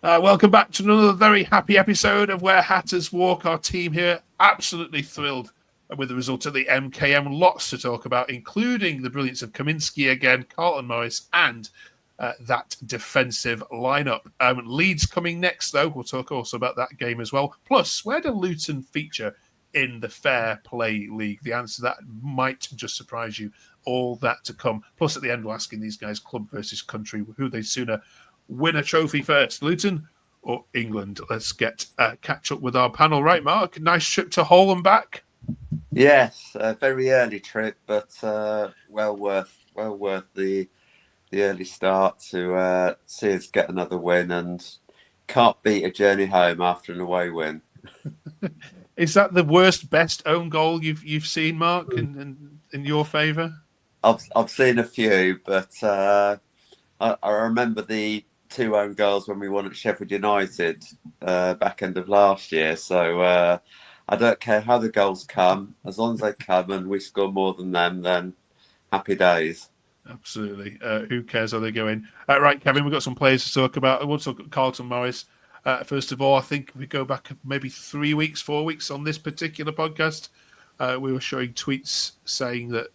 Welcome back to another very happy episode of Where Hatters Walk. Our team here absolutely thrilled with the result of the MKM. Lots to talk about, including the brilliance of Kaminski again, Carlton Morris, and that defensive lineup. Leeds coming next, though. We'll talk also about that game as well. Plus, where do Luton feature in the Fair Play League? The answer to that might just surprise you. All that to come. Plus, at the end, we're asking these guys, club versus country, who they sooner win a trophy first, Luton or England? Let's get catch up with our panel. Right, Mark, nice trip to Hull and back. Yes, a very early trip, but well worth the early start to see us get another win, and can't beat a journey home after an away win. Is that the worst, best own goal you've seen, Mark, in your favour? I've seen a few, but I remember the 2 own goals when we won at Sheffield United back end of last year. So I don't care how the goals come, as long as they come and we score more than them, then happy days. Absolutely. Who cares how they go in? Right, Kevin, we've got some players to talk about. We'll talk about Carlton Morris. First of all, I think we go back maybe 3 weeks, 4 weeks on this particular podcast. We were showing tweets saying that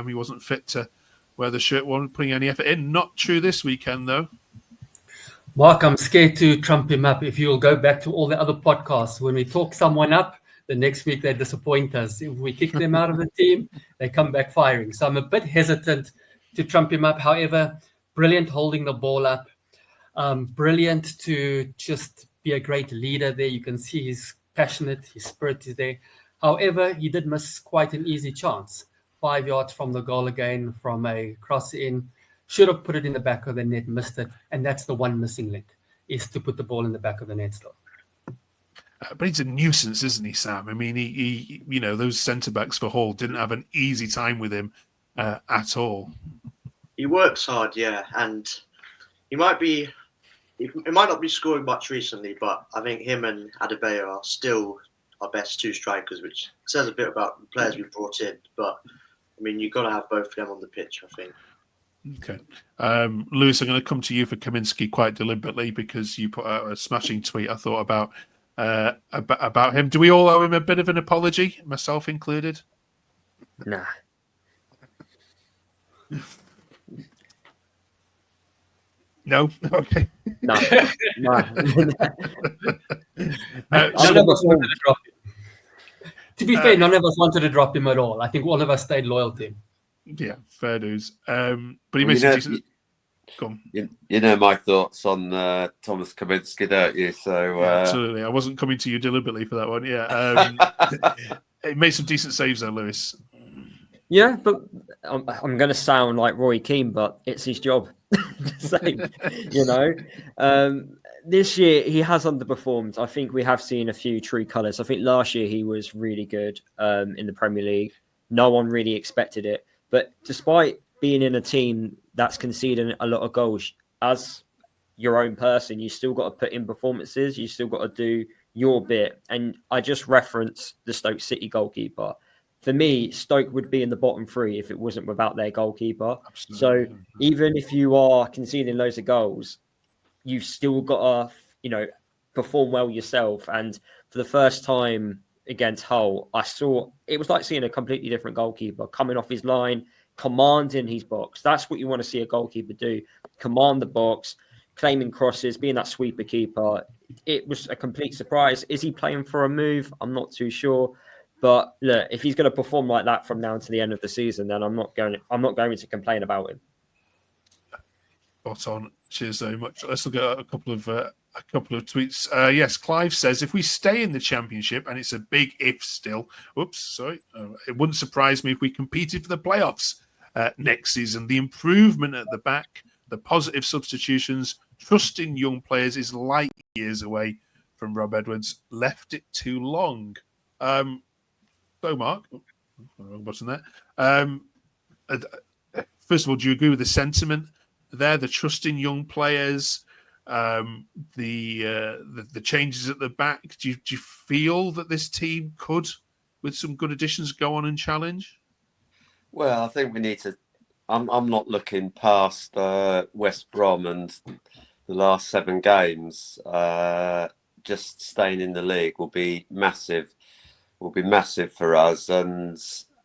he wasn't fit to wear the shirt, wasn't putting any effort in. Not true this weekend, though. Mark, I'm scared to trump him up. If you'll go back to all the other podcasts, when we talk someone up, the next week they disappoint us. If we kick them out of the team, they come back firing. So I'm a bit hesitant to trump him up. However, brilliant holding the ball up. Brilliant to just be a great leader there. You can see he's passionate, his spirit is there. However, he did miss quite an easy chance. 5 yards from the goal again, from a cross in. Should have put it in the back of the net, missed it. And that's the one missing link, is to put the ball in the back of the net still. But he's a nuisance, isn't he, Sam? I mean, he those centre-backs for Hull didn't have an easy time with him at all. He works hard, yeah. And he might not be scoring much recently, but I think him and Adebayo are still our best 2 strikers, which says a bit about the players we brought in. But, I mean, you've got to have both of them on the pitch, I think. Okay. Lewis, I'm going to come to you for Kaminski quite deliberately because you put out a smashing tweet, I thought, about him. Do we all owe him a bit of an apology, myself included? Nah. No? Okay. No. None of us wanted to drop him. To be fair, none of us wanted to drop him at all. I think all of us stayed loyal to him. Yeah, fair news. But he made some decent... Go on. You know my thoughts on Thomas Kaminski, don't you? So absolutely. I wasn't coming to you deliberately for that one. Yeah. It made some decent saves though, Lewis. Yeah, but I'm going to sound like Roy Keane, but it's his job. This year he has underperformed. I think we have seen a few true colours. I think last year he was really good in the Premier League. No one really expected it. But despite being in a team that's conceding a lot of goals, as your own person, you still got to put in performances. You still got to do your bit. And I just referenced the Stoke City goalkeeper. For me, Stoke would be in the bottom 3 if it wasn't without their goalkeeper. Absolutely. So even if you are conceding loads of goals, you've still got to, perform well yourself. And for the first time against Hull, I saw it was like seeing a completely different goalkeeper coming off his line, commanding his box. That's what you want to see a goalkeeper do. Command the box, claiming crosses, being that sweeper keeper. It was a complete surprise. Is he playing for a move? I'm not too sure. But look, if he's going to perform like that from now to the end of the season, then I'm not going to complain about him. Spot on. Cheers very much. Let's look at a couple of tweets. Yes, Clive says, if we stay in the Championship, and it's a big if still, it wouldn't surprise me if we competed for the playoffs next season. The improvement at the back, the positive substitutions, trusting young players is light years away from Rob Edwards. Left it too long. So, Mark, wrong button there. First of all, do you agree with the sentiment there? The trusting young players, the changes at the back. Do you feel that this team could, with some good additions, go on and challenge? Well, I think we need to. I'm not looking past West Brom and last 7 games, just staying in the league will be massive. Will be massive for us, and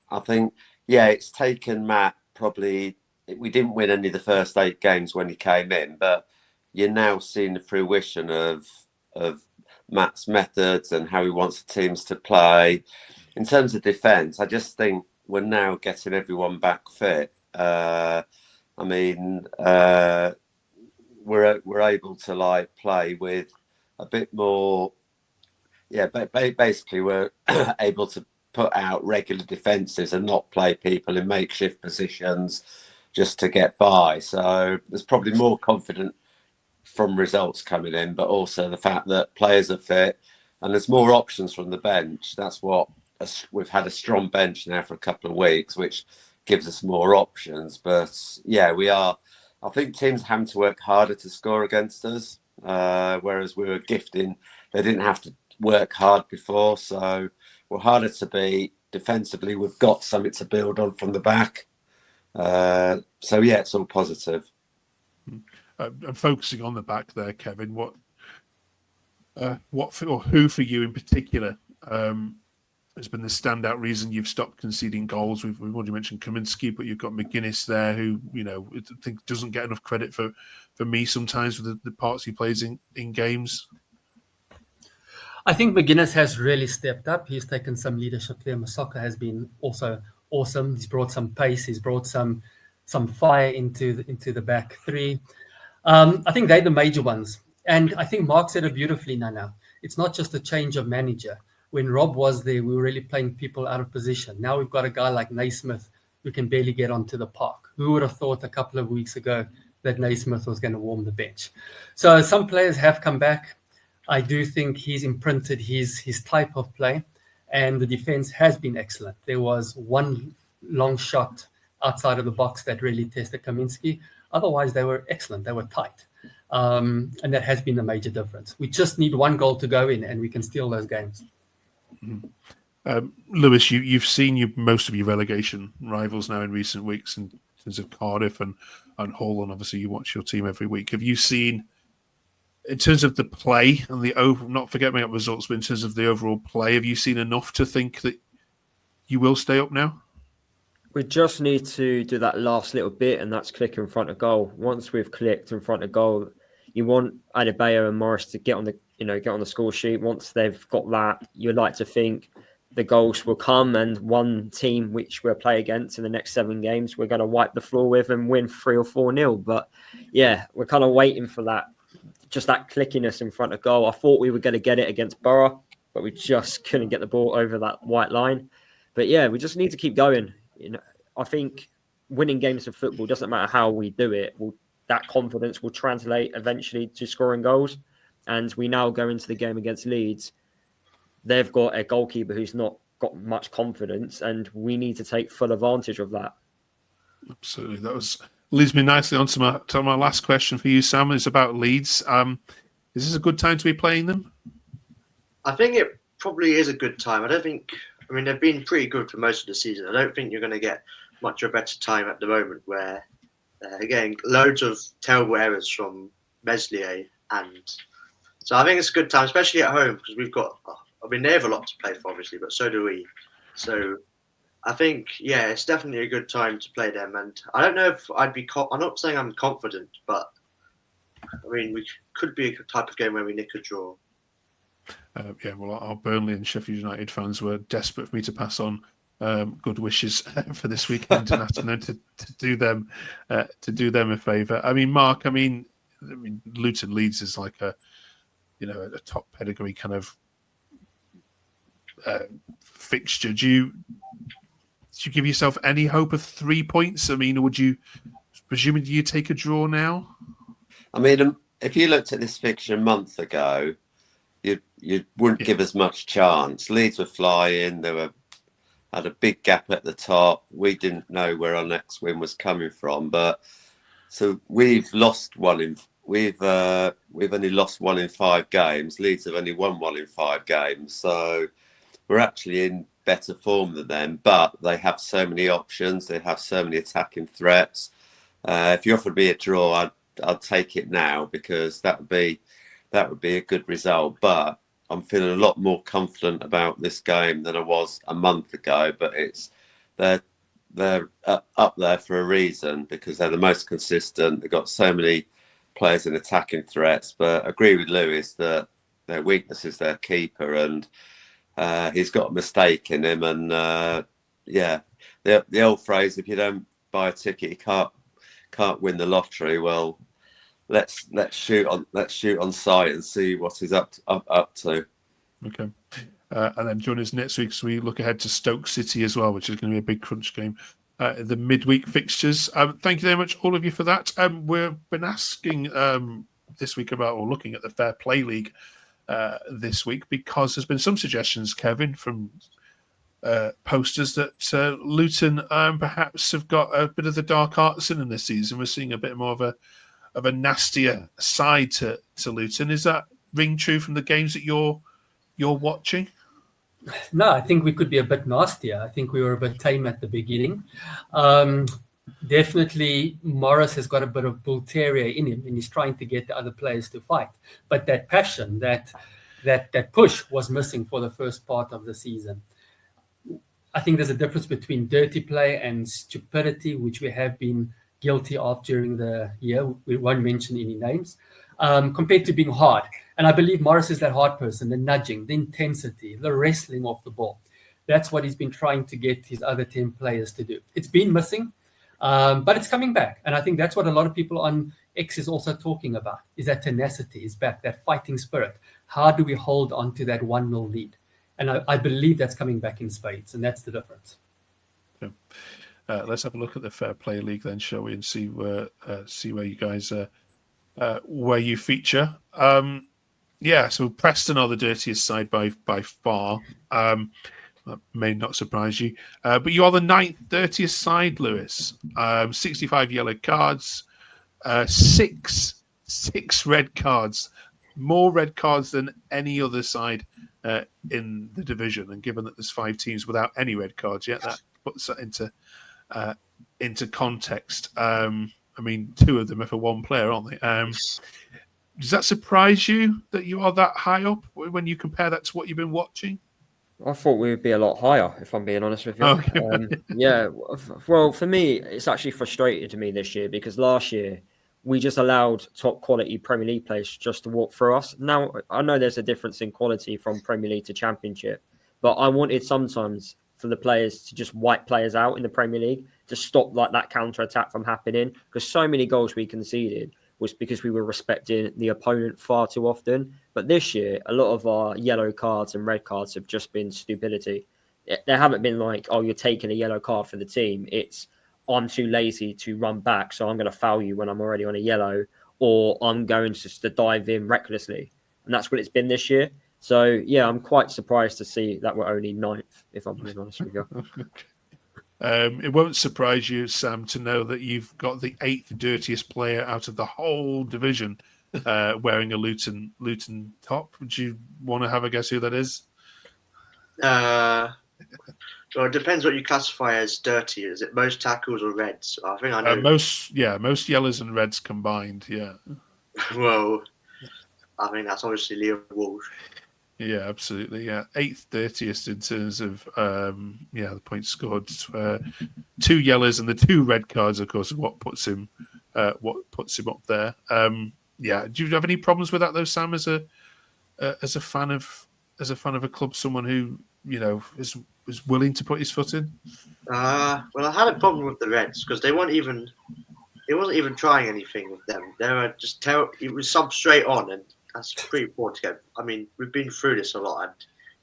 I think it's taken Matt probably. We didn't win any of the first 8 games when he came in, but you're now seeing the fruition of Matt's methods and how he wants the teams to play. In terms of defence, I just think we're now getting everyone back fit. We're able to play with a bit more. Yeah, but basically we're able to put out regular defences and not play people in makeshift positions just to get by. So there's probably more confidence from results coming in, but also the fact that players are fit and there's more options from the bench. That's what we've had, a strong bench now for a couple of weeks, which gives us more options. But we are. I think teams are having to work harder to score against us, whereas we were gifting. They didn't have to work hard before, so we're harder to beat. Defensively, we've got something to build on from the back. It's all positive. And focusing on the back there, Kevin, who for you in particular has been the standout reason you've stopped conceding goals? We've already mentioned Kaminski, but you've got McGuinness there, who I think doesn't get enough credit for me sometimes with the parts he plays in games. I think McGuinness has really stepped up. He's taken some leadership there. Masaka has been also awesome. He's brought some pace. He's brought some fire into the back three. I think they're the major ones. And I think Mark said it beautifully, Nana. It's not just a change of manager. When Rob was there, we were really playing people out of position. Now we've got a guy like Naismith who can barely get onto the park. Who would have thought a couple of weeks ago that Naismith was going to warm the bench? So some players have come back. I do think he's imprinted his type of play, and the defense has been excellent. There was one long shot outside of the box that really tested Kaminski. Otherwise, they were excellent. They were tight. And that has been a major difference. We just need one goal to go in, and we can steal those games. Lewis, you've seen most of your relegation rivals now in recent weeks in terms of Cardiff and Hull, and obviously you watch your team every week. Have you seen, in terms of the play and not forgetting about results, but in terms of the overall play, have you seen enough to think that you will stay up now? We just need to do that last little bit, and that's click in front of goal. Once we've clicked in front of goal, you want Adebayo and Morris to get on the score sheet. Once they've got that, you'd like to think the goals will come, and one team which we'll play against in the next 7 games, we're going to wipe the floor with and win 3 or 4-0. But yeah, we're kind of waiting for that. Just that clickiness in front of goal. I thought we were going to get it against Borough, but we just couldn't get the ball over that white line. But yeah, we just need to keep going. I think winning games of football, doesn't matter how we do it, that confidence will translate eventually to scoring goals. And we now go into the game against Leeds. They've got a goalkeeper who's not got much confidence, and we need to take full advantage of that. Absolutely. That leads me nicely on to my last question for you, Sam. It's about Leeds. Is this a good time to be playing them? I think it probably is a good time. They've been pretty good for most of the season. I don't think you're going to get much of a better time at the moment, where they're getting loads of terrible errors from Meslier. And so I think it's a good time, especially at home, because they have a lot to play for, obviously, but so do we. So I think, it's definitely a good time to play them. And I don't know if I'm not saying I'm confident, but we could be a type of game where we nick a draw. Our Burnley and Sheffield United fans were desperate for me to pass on good wishes for this weekend and ask them to do them a favour. Mark, Luton Leeds is like a top pedigree kind of fixture. Do you give yourself any hope of 3 points? Would you, presuming, do you take a draw now? If you looked at this fixture a month ago, you wouldn't give us much chance. Leeds were flying. They had a big gap at the top. We didn't know where our next win was coming from, but so we've lost one. We've only lost 1 in 5 games. Leeds have only won 1 in 5 games, so we're actually in better form than them. But they have so many options. They have so many attacking threats. If you offered me a draw, I'd take it now, because that would be a good result. But I'm feeling a lot more confident about this game than I was a month ago. But they're up there for a reason, because they're the most consistent. They've got so many players in attacking threats. But I agree with Lewis that their weakness is their keeper, and he's got a mistake in him. And the old phrase, if you don't buy a ticket, you can't win the lottery. Well, let's shoot on sight and see what he's up to. Okay. And then join us next week as we look ahead to Stoke City as well, which is going to be a big crunch game. The midweek fixtures. Thank you very much, all of you, for that. We've been asking this week about, or looking at the Fair Play League this week, because there's been some suggestions, Kevin, from posters that Luton perhaps have got a bit of the dark arts in them this season. We're seeing a bit more of a nastier side to Luton. Is that ring true from the games that you're watching? No, I think we could be a bit nastier. I think we were a bit tame at the beginning. Definitely, Morris has got a bit of bull terrier in him, and he's trying to get the other players to fight. But that passion, that push was missing for the first part of the season. I think there's a difference between dirty play and stupidity, which we have been guilty of during the year. We won't mention any names, compared to being hard. And I believe Morris is that hard person, the nudging, the intensity, the wrestling off the ball. That's what he's been trying to get his other 10 players to do. It's been missing, but it's coming back. And I think that's what a lot of people on X is also talking about, is that tenacity is back, that fighting spirit. How do we hold on to that 1-0 lead? And I believe that's coming back in spades, and that's the difference. Okay. Let's have a look at the Fair Play League then, shall we, and see where you guys where you feature. So Preston are the dirtiest side by far. That may not surprise you, but you are the 9th dirtiest side, Lewis. 65 yellow cards, 6 red cards, more red cards than any other side in the division. And given that there's 5 teams without any red cards yet, that puts that into context. I mean, 2 of them are for 1 player, aren't they? Does that surprise you that you are that high up when you compare that to what you've been watching? I thought we would be a lot higher, if I'm being honest with you. Okay. Well, for me, it's actually frustrated to me this year, because last year we just allowed top quality Premier League players just to walk through us. Now, I know there's a difference in quality from Premier League to Championship, but I wanted sometimes for the players to just wipe players out in the Premier League to stop like that counter-attack from happening, because so many goals we conceded was because we were respecting the opponent far too often. But this year, a lot of our yellow cards and red cards have just been stupidity. There haven't been like, oh, you're taking a yellow card for the team. It's, I'm too lazy to run back, so I'm going to foul you when I'm already on a yellow, or I'm going just to dive in recklessly. And that's what it's been this year. So, yeah, I'm quite surprised to see that we're only 9th, if I'm being honest with you. It won't surprise you, Sam, to know that you've got the 8th dirtiest player out of the whole division wearing a Luton top. Would you want to have a guess who that is? Well, it depends what you classify as dirty. Is it most tackles or reds? I think I know. Most yellows and reds combined. Yeah. Well, I think that's obviously Leo Walsh. Yeah, absolutely. Yeah, 8th dirtiest in terms of the points scored. 2 yellows and the 2 red cards, of course, are what puts him up there. Do you have any problems with that though, Sam? As a fan of a club, someone who is willing to put his foot in. Well, I had a problem with the Reds because they wasn't even trying anything with them. They were just terrible. It was sub straight on, and that's pretty poor to get. I mean, we've been through this a lot, and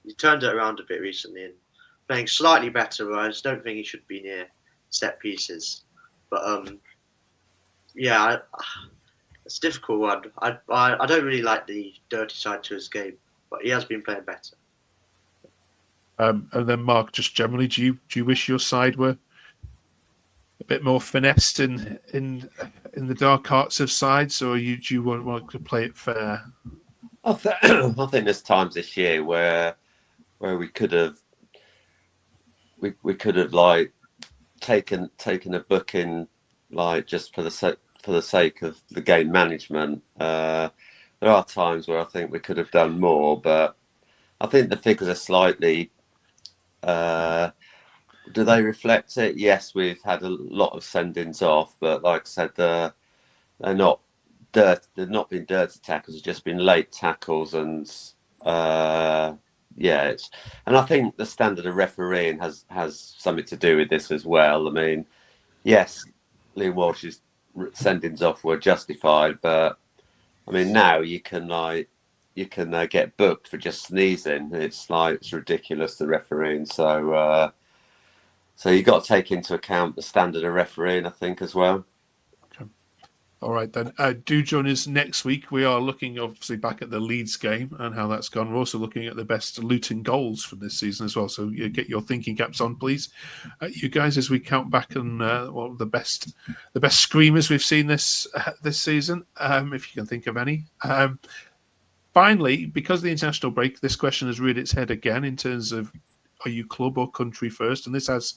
he turned it around a bit recently and playing slightly better. But I just don't think he should be near set pieces. But it's a difficult one. I don't really like the dirty side to his game, but he has been playing better. And then Mark, just generally, do you wish your side were a bit more finessed in the dark arts of sides, or do you want to play it fair? I think there's times this year where we could have like taken a booking, like just for the for the sake of the game management. There are times where I think we could have done more, but I think the figures are slightly. Do they reflect it? Yes, we've had a lot of send-ins off, but like I said, they're not dirt. They've not been dirty tackles. It's just been late tackles, and and I think the standard of refereeing has something to do with this as well. I mean, yes, Liam Walsh's send-ins off were justified, but I mean now you can get booked for just sneezing. It's ridiculous, the refereeing. So you've got to take into account the standard of refereeing, I think, as well. Okay. All right, then. Do join us next week. We are looking, obviously, back at the Leeds game and how that's gone. We're also looking at the best Luton goals from this season as well. So you get your thinking caps on, please. You guys, as we count back on the best screamers we've seen this season, if you can think of any. Finally, because of the international break, this question has reared its head again in terms of, are you club or country first? And this has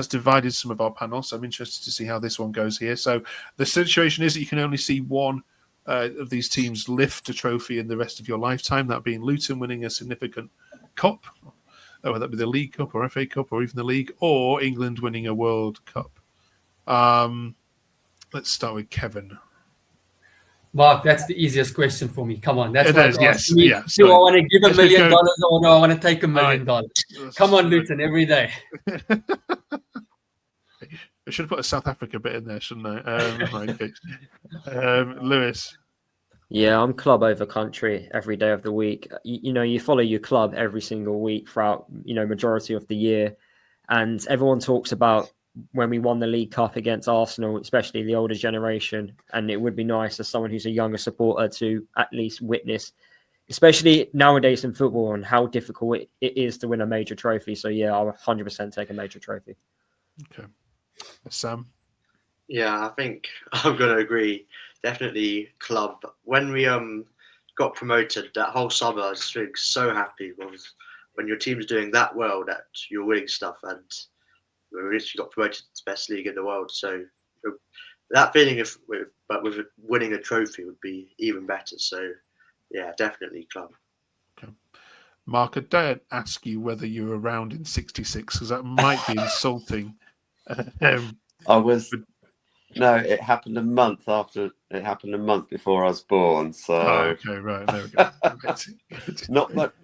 divided some of our panel, so I'm interested to see how this one goes here. So the situation is that you can only see one of these teams lift a trophy in the rest of your lifetime, that being Luton winning a significant cup, whether that be the League Cup or FA Cup or even the League, or England winning a World Cup. Let's start with Kevin. Mark, that's the easiest question for me. Come on, that's It is, yes. Me. Yeah, do I want to give $1 million or do I want to take $1 million? Right. Come on, Luton, every day. I should have put a South Africa bit in there, shouldn't I? Right, okay. Lewis. Yeah, I'm club over country every day of the week. You follow your club every single week throughout, majority of the year. And everyone talks about when we won the League Cup against Arsenal, especially the older generation. And it would be nice as someone who's a younger supporter to at least witness, especially nowadays in football, and how difficult it is to win a major trophy. So yeah, I'll 100% take a major trophy. Okay. Sam? Yeah, I think I'm going to agree. Definitely club. When we got promoted, that whole summer, I was feeling so happy because when your team's doing that well, that you're winning stuff, and we literally got promoted to the best league in the world. So that feeling with winning a trophy would be even better. So yeah, definitely club. Okay. Mark, I don't ask you whether you were around in '66 because that might be insulting. I was. No, it happened a month after. It happened a month before I was born. So okay, right, there we go.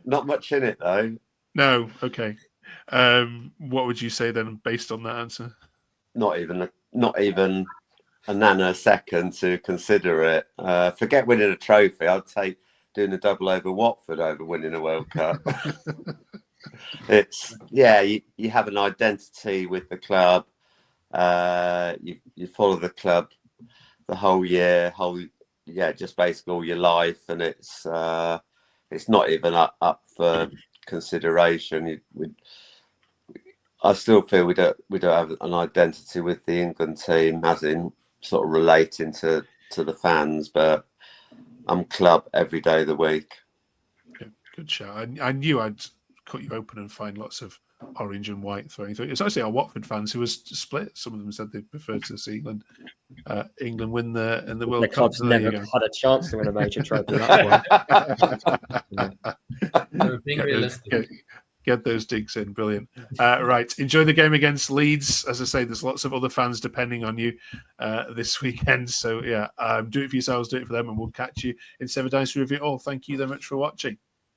not much in it though. No, okay. What would you say then, based on that answer? Not even a nanosecond to consider it. Forget winning a trophy. I'd take doing a double over Watford over winning a World Cup. You have an identity with the club. You follow the club the whole year, just basically all your life, and it's not even up for consideration. I still feel we don't have an identity with the England team, as in sort of relating to the fans, but I'm club every day of the week. Okay, good shout. I knew I'd cut you open and find lots of orange and white throwing through. It's actually our Watford fans who was split. Some of them said they preferred to see England win the World Cup. The club's never had a chance to win a major trophy. So being realistic. Get those digs in. Brilliant. Right. Enjoy the game against Leeds. As I say, there's lots of other fans depending on you this weekend. So, yeah, do it for yourselves, do it for them, and we'll catch you in 7 Days to review it all. Thank you very much for watching.